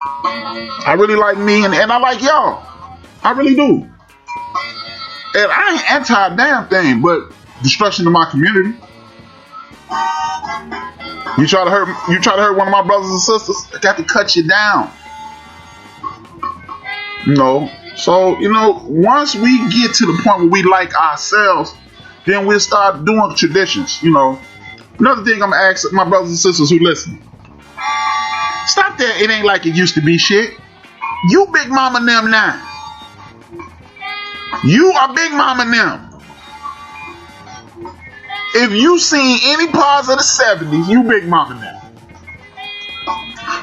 I really like me, and I like y'all. I really do. And I ain't anti a damn thing, but destruction of my community. You try to hurt one of my brothers and sisters, I got to cut you down. So, once we get to the point where we like ourselves, then we'll start doing traditions, Another thing I'm gonna ask my brothers and sisters who listen. Stop that, it ain't like it used to be shit. You Big Mama them now. You are Big Mama them. If you seen any parts of the 70s, you Big Mama them.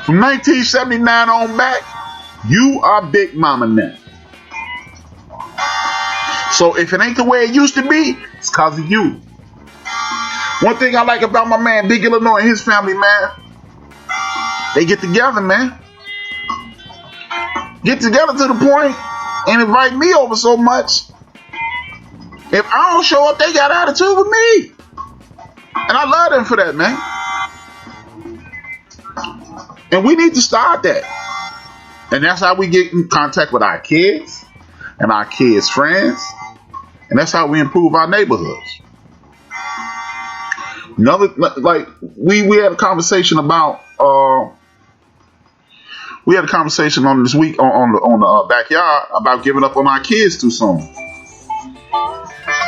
From 1979 on back, you are Big Mama them. So if it ain't the way it used to be, it's cause of you. One thing I like about my man Big Illinois and his family, man, they get together, man. Get together to the point and invite me over so much. If I don't show up, they got attitude with me. And I love them for that, man. And we need to start that. And that's how we get in contact with our kids and our kids' friends. And that's how we improve our neighborhoods. Another, like, we had a conversation about, on this week on the backyard about giving up on our kids too soon.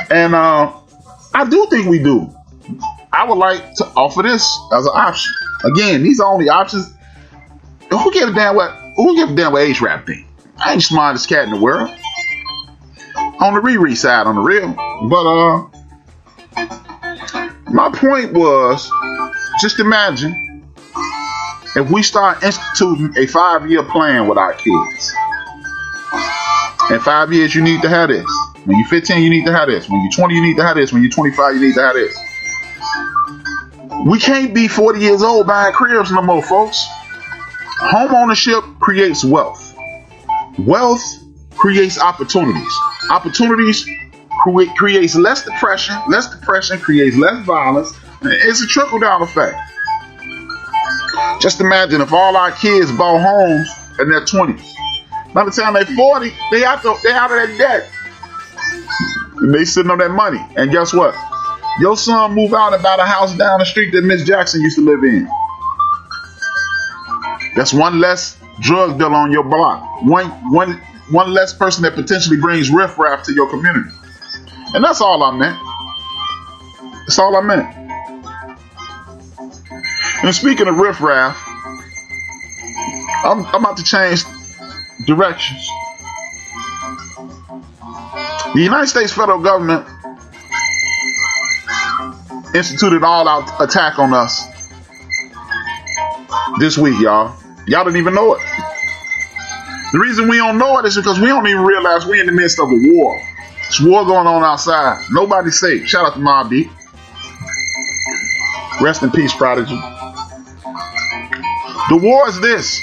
And I do think we do. I would like to offer this as an option. Again, these are only options. Who give a damn what age rap thing? I ain't the smartest cat in the world. On the Riri side, on the real. But my point was, just imagine if we start instituting a 5-year plan with our kids. In 5 years, you need to have this. When you're 15, you need to have this. When you're 20, you need to have this. When you're 25, you need to have this. We can't be 40 years old buying cribs no more, folks. Home ownership creates wealth. Wealth creates opportunities. Opportunities creates less depression. Less depression creates less violence. It's a trickle-down effect. Just imagine if all our kids bought homes in their 20s. By the time they're 40, they out of that debt. And they sitting on that money. And guess what? Your son move out and buy a house down the street that Miss Jackson used to live in. That's one less drug dealer on your block. One less person that potentially brings riffraff to your community. And that's all I meant. That's all I meant. And speaking of riffraff, I'm about to change directions. The United States federal government instituted an all-out attack on us this week, y'all. Y'all didn't even know it. The reason we don't know it is because we don't even realize we're in the midst of a war. There's war going on outside. Nobody's safe. Shout out to Mobb Deep. Rest in peace, Prodigy. The war is this.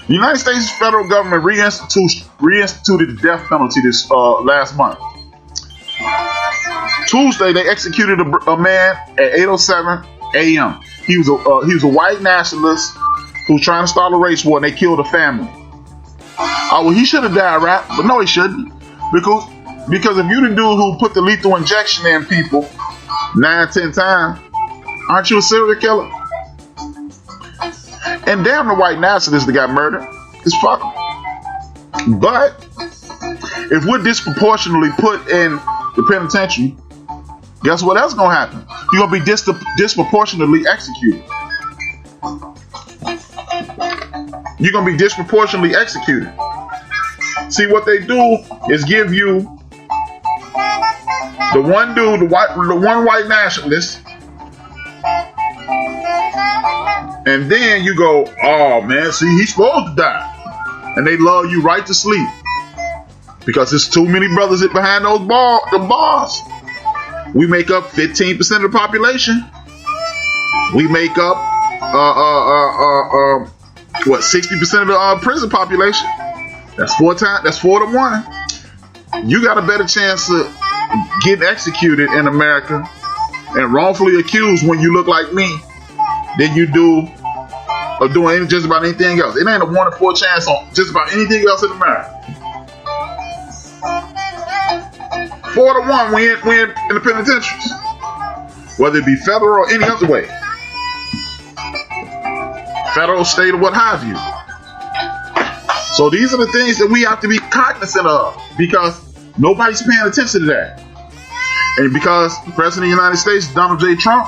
The United States federal government reinstituted the death penalty this last month. Tuesday, they executed a man at 8:07 a.m. He was a white nationalist who was trying to start a race war, and they killed a family. Oh, well, he should have died, right? But no, he shouldn't. Because if you the dude who put the lethal injection in people 9-10 times, aren't you a serial killer? And damn the white nationalists that got murdered. It's fucking. But if we're disproportionately put in the penitentiary, guess what else gonna happen? You're gonna be disproportionately executed. You're gonna be disproportionately executed. See, what they do is give you the one dude, the one white nationalist, and then you go, oh man, see, he's supposed to die, and they lull you right to sleep because there's too many brothers behind those the bars. We make up 15% of the population. We make up 60% of the prison population. That's 4 to 1. You got a better chance of getting executed in America and wrongfully accused when you look like me than you do of doing just about anything else. It ain't a 1 in 4 chance on just about anything else in America. 4 to 1 we in the penitentiaries, whether it be federal or any other way, federal, state, or what have you. So these are the things that we have to be cognizant of, because nobody's paying attention to that. And because the President of the United States, Donald J. Trump,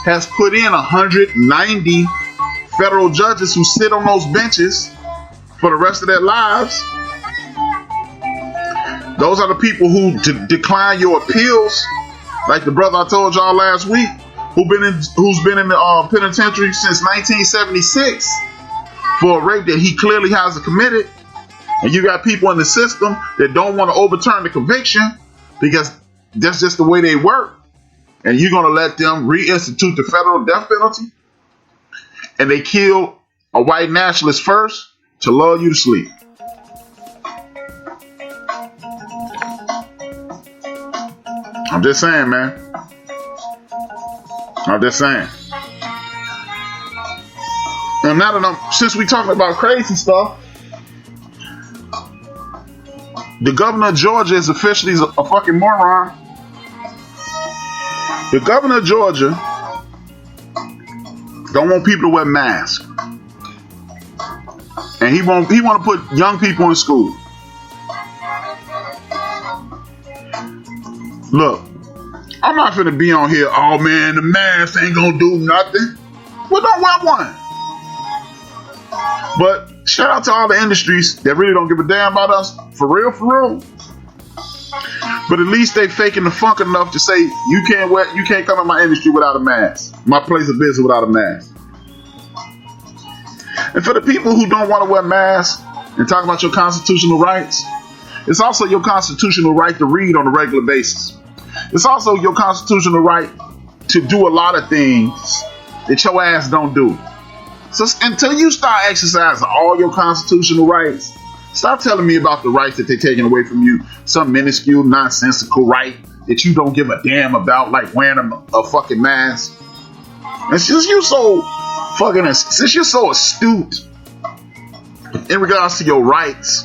has put in 190 federal judges who sit on those benches for the rest of their lives. Those are the people who decline your appeals, like the brother I told y'all last week, who's been in the penitentiary since 1976 for a rape that he clearly hasn't committed. And you got people in the system that don't want to overturn the conviction because that's just the way they work. And you're going to let them reinstitute the federal death penalty, and they kill a white nationalist first to lull you to sleep. I'm just saying, man. I'm just saying. And now that since we talking about crazy stuff, the governor of Georgia is officially a fucking moron. The governor of Georgia don't want people to wear masks, and he want to put young people in school. Look, I'm not finna be on here, oh man, the mask ain't gonna do nothing. Well, don't wear one. But shout out to all the industries that really don't give a damn about us. For real, for real. But at least they faking the funk enough to say, you can't come in my industry without a mask. My place of business without a mask. And for the people who don't want to wear masks and talk about your constitutional rights, it's also your constitutional right to read on a regular basis. It's also your constitutional right to do a lot of things that your ass don't do. So until you start exercising all your constitutional rights, stop telling me about the rights that they're taking away from you. Some minuscule, nonsensical right that you don't give a damn about, like wearing a fucking mask. And since you're so astute in regards to your rights,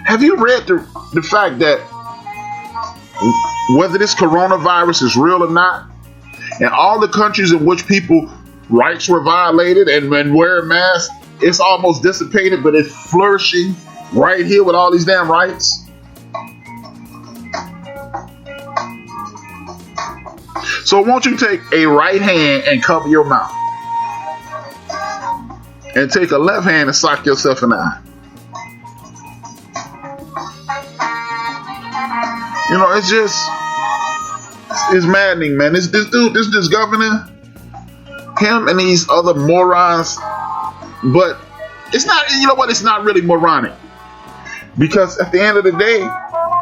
have you read the fact that whether this coronavirus is real or not, in all the countries in which people rights were violated and when wearing masks, it's almost dissipated, but it's flourishing right here with all these damn rights? So won't you take a right hand and cover your mouth, and take a left hand and sock yourself in the eye? You know, it's maddening, man. This governor, him and these other morons. But it's not, you know what? It's not really moronic. Because at the end of the day,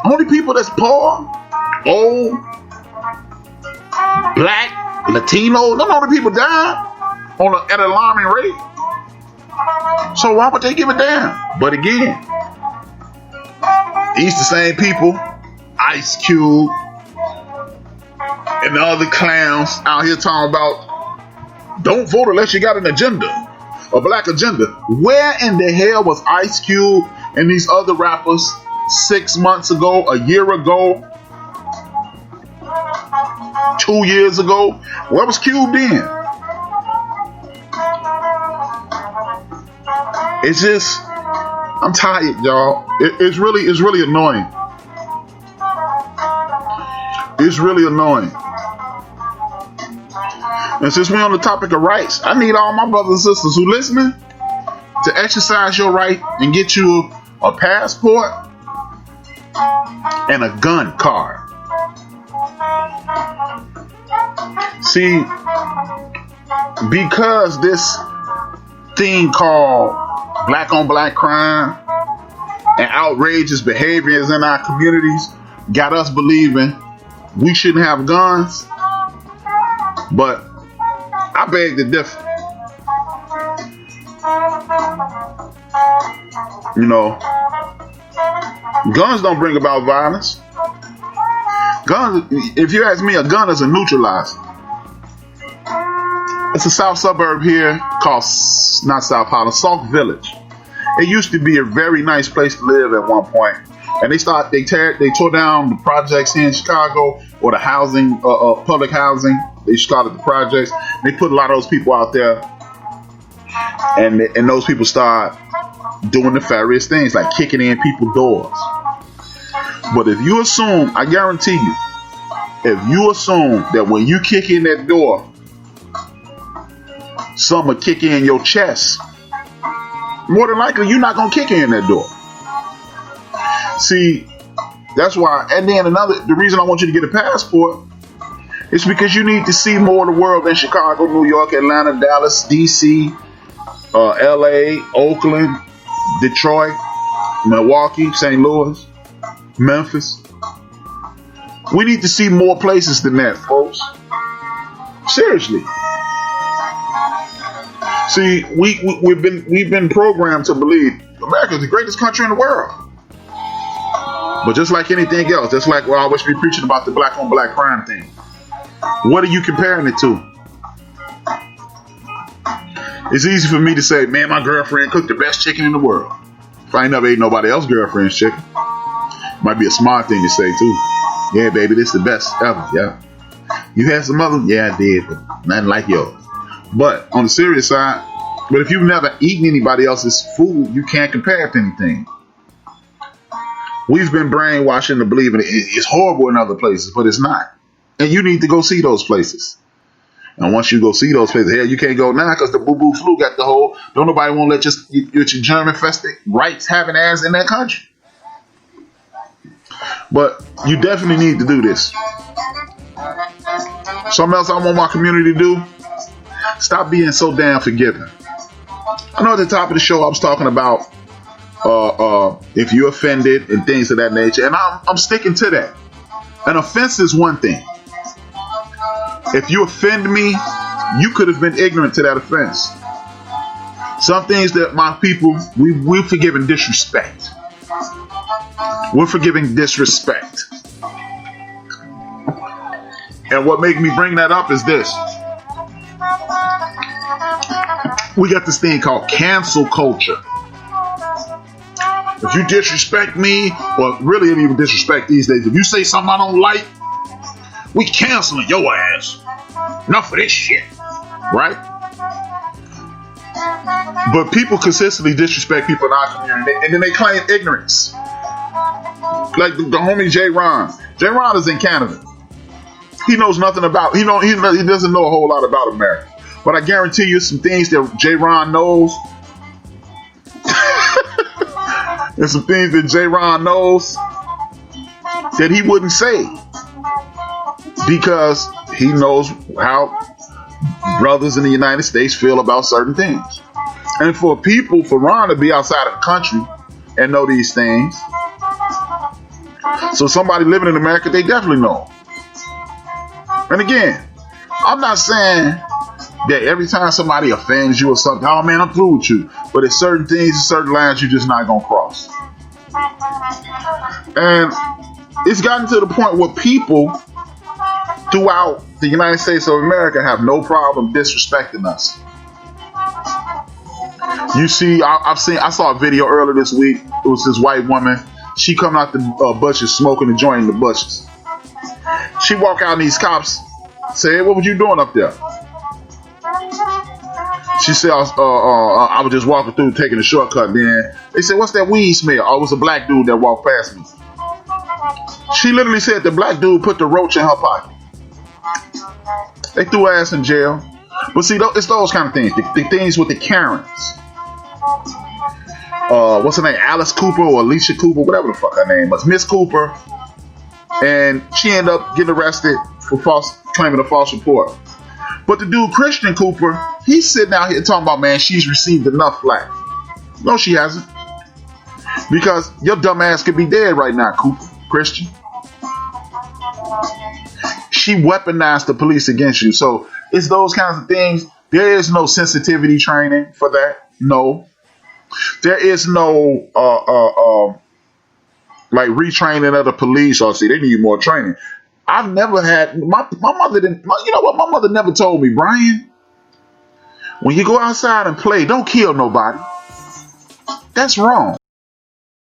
only people that's poor, old, black, Latino, them only people die at an alarming rate. So why would they give a damn? But again, these the same people, Ice Cube and the other clowns out here talking about don't vote unless you got an agenda, a black agenda. Where in the hell was Ice Cube and these other rappers 6 months ago, a year ago, 2 years ago? Where was Cube then? It's just, I'm tired, y'all. It's really annoying. It's really annoying. And since we're on the topic of rights, I need all my brothers and sisters who listening to exercise your right and get you a passport and a gun card. See, because this thing called black on black crime and outrageous behaviors in our communities got us believing we shouldn't have guns, but I beg to differ. You know, guns don't bring about violence. Guns, if you ask me, a gun is a neutralizer. It's a south suburb here called, not South Holland, Sauk Village. It used to be a very nice place to live at one point. And they tore down the projects here in Chicago, or the housing, public housing. They just called it the projects. They put a lot of those people out there, and those people start doing nefarious things like kicking in people's doors. But if you assume, I guarantee you, if you assume that when you kick in that door, some will kick in your chest, more than likely you're not gonna kick in that door. See, that's why. And then the reason I want you to get a passport is because you need to see more of the world than Chicago, New York, Atlanta, Dallas, DC, LA, Oakland, Detroit, Milwaukee, St. Louis, Memphis. We need to see more places than that, folks. Seriously. See, we've been programmed to believe America is the greatest country in the world. But just like anything else, just like we'll always be preaching about the black on black crime thing, what are you comparing it to? It's easy for me to say, man, my girlfriend cooked the best chicken in the world. If I ain't never ate nobody else's girlfriend's chicken, might be a smart thing to say too. Yeah, baby, this is the best ever. Yeah. You had some other? Yeah, I did, but nothing like yours. But on the serious side, but if you've never eaten anybody else's food, you can't compare it to anything. We've been brainwashed into believing it's horrible in other places, but it's not. And you need to go see those places. And once you go see those places, hell, you can't go now because the boo-boo flu got the whole, don't nobody want to let your germ-infested rights having ass in that country. But you definitely need to do this. Something else I want my community to do, stop being so damn forgiving. I know at the top of the show I was talking about if you're offended and things of that nature, and I'm sticking to that. An offense is one thing. If you offend me, you could have been ignorant to that offense. Some things that my people, we're forgiving disrespect. We're forgiving disrespect. And what made me bring that up is this. We got this thing called cancel culture. If you disrespect me, or really even disrespect these days, if you say something I don't like, we canceling your ass. Enough of this shit. Right? But people consistently disrespect people in our community, and then they claim ignorance. Like the homie J. Ron. J. Ron is in Canada. He knows nothing about, he doesn't know a whole lot about America. But I guarantee you some things that J. Ron knows. There's some things that J. Ron knows that he wouldn't say. Because he knows how brothers in the United States feel about certain things. And for Ron to be outside of the country and know these things. So somebody living in America, they definitely know. And again, I'm not saying that every time somebody offends you or something, oh man, I'm through with you. But there's certain things, certain lines you're just not going to cross. And it's gotten to the point where people throughout the United States of America have no problem disrespecting us. You see, I saw a video earlier this week. It was this white woman. She come out the bushes smoking a joint in the bushes. She walk out and these cops say, hey, what were you doing up there? She said, I was just walking through taking a shortcut. Then they said, what's that weed smell? Oh, it was a black dude that walked past me. She literally said the black dude put the roach in her pocket. They threw her ass in jail. But see, it's those kind of things. The things with the Karens. What's her name? Alice Cooper or Alicia Cooper, whatever the fuck her name was. Miss Cooper. And she ended up getting arrested for claiming a false report. But the dude, Christian Cooper, he's sitting out here talking about, man, she's received enough flack. No, she hasn't. Because your dumb ass could be dead right now, Cooper, Christian. She weaponized the police against you. So it's those kinds of things. There is no sensitivity training for that. No. There is no like retraining of the police. Or see, they need more training. I've never had my mother didn't. You know what? My mother never told me, Brian, When you go outside and play, don't kill nobody. That's wrong.